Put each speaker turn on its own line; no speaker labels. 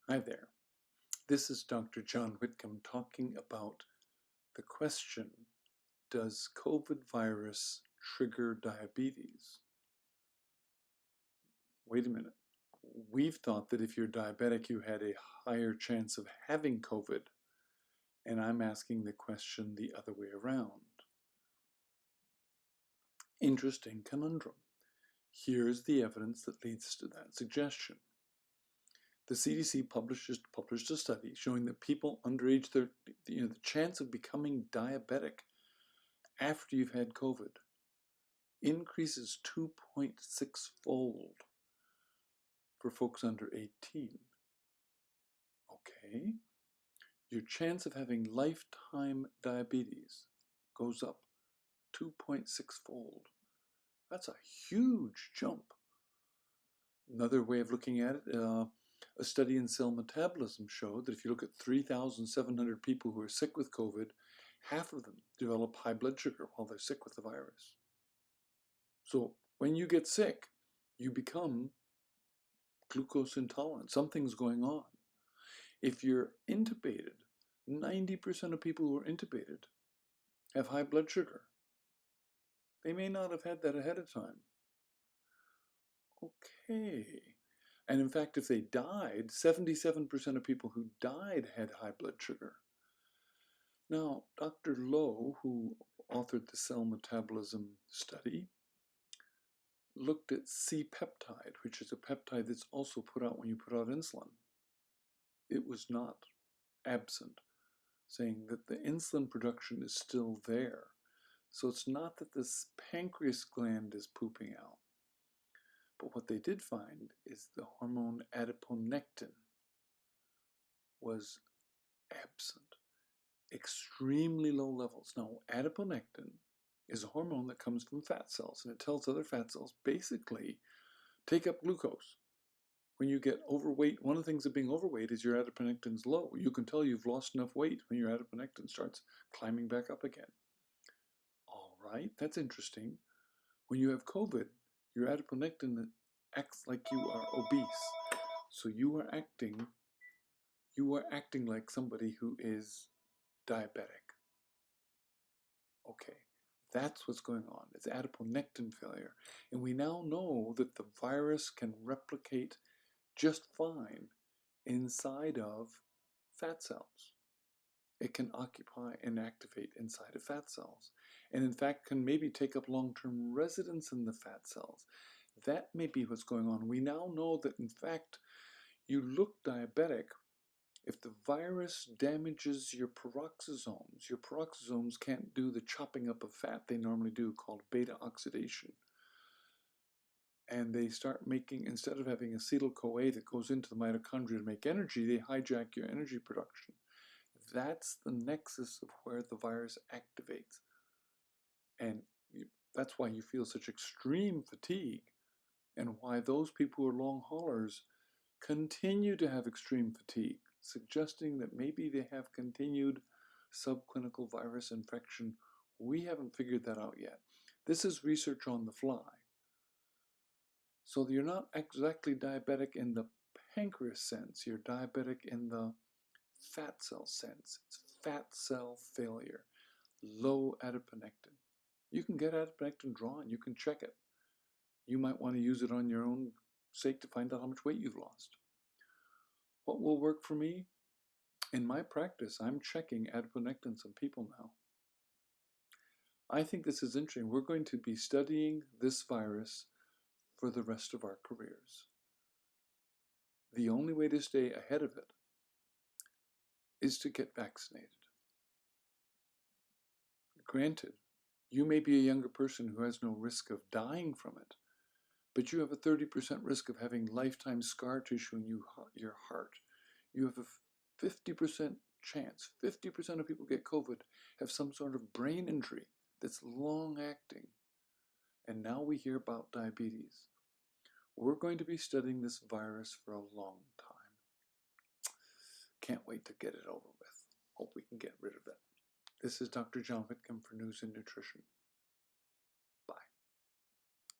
Hi there. This is Dr. John Whitcomb talking about the question, does COVID virus trigger diabetes? Wait a minute. We've thought that if you're diabetic, you had a higher chance of having COVID, and I'm asking the question the other way around. Interesting conundrum. Here's the evidence that leads to that suggestion. The CDC published a study showing that people under age 30, the chance of becoming diabetic after you've had COVID increases 2.6-fold for folks under 18. Okay, your chance of having lifetime diabetes goes up 2.6-fold. That's a huge jump. Another way of looking at it, a study in Cell Metabolism showed that if you look at 3,700 people who are sick with COVID, half of them develop high blood sugar while they're sick with the virus. So when you get sick, you become glucose intolerant. Something's going on. If you're intubated, 90% of people who are intubated have high blood sugar. They may not have had that ahead of time. Okay. And in fact, if they died, 77% of people who died had high blood sugar. Now, Dr. Lowe, who authored the cell metabolism study, looked at C-peptide, which is a peptide that's also put out when you put out insulin. It was not absent, saying that the insulin production is still there. So it's not that this pancreas gland is pooping out. But what they did find is the hormone adiponectin was absent. Extremely low levels. Now, adiponectin is a hormone that comes from fat cells, and it tells other fat cells, basically, take up glucose. When you get overweight, one of the things of being overweight is your adiponectin's low. You can tell you've lost enough weight when your adiponectin starts climbing back up again. All right, that's interesting. When you have COVID, your adiponectin acts like you are obese. So you are acting like somebody who is diabetic. Okay, that's what's going on. It's adiponectin failure. And we now know that the virus can replicate just fine inside of fat cells. It can occupy and activate inside of fat cells. And in fact, can maybe take up long-term residence in the fat cells. That may be what's going on. We now know that, in fact, you look diabetic if the virus damages your peroxisomes. Your peroxisomes can't do the chopping up of fat they normally do, called beta oxidation. And they start making, instead of having acetyl-CoA that goes into the mitochondria to make energy, they hijack your energy production. That's the nexus of where the virus activates. And that's why you feel such extreme fatigue, and why those people who are long haulers continue to have extreme fatigue, suggesting that maybe they have continued subclinical virus infection. We haven't figured that out yet. This is research on the fly. So you're not exactly diabetic in the pancreas sense, you're diabetic in the fat cell sense. It's fat cell failure, low adiponectin. You can get adiponectin drawn, you can check it. You might want to use it on your own sake to find out how much weight you've lost. What will work for me? In my practice, I'm checking adiponectins on people now. I think this is interesting. We're going to be studying this virus for the rest of our careers. The only way to stay ahead of it is to get vaccinated. Granted, you may be a younger person who has no risk of dying from it, but you have a 30% risk of having lifetime scar tissue in your heart. You have a 50% chance, 50% of people get COVID, have some sort of brain injury that's long-acting. And now we hear about diabetes. We're going to be studying this virus for a long time. Can't wait to get it over with. Hope we can get rid of it. This is Dr. John Whitcomb for News and Nutrition.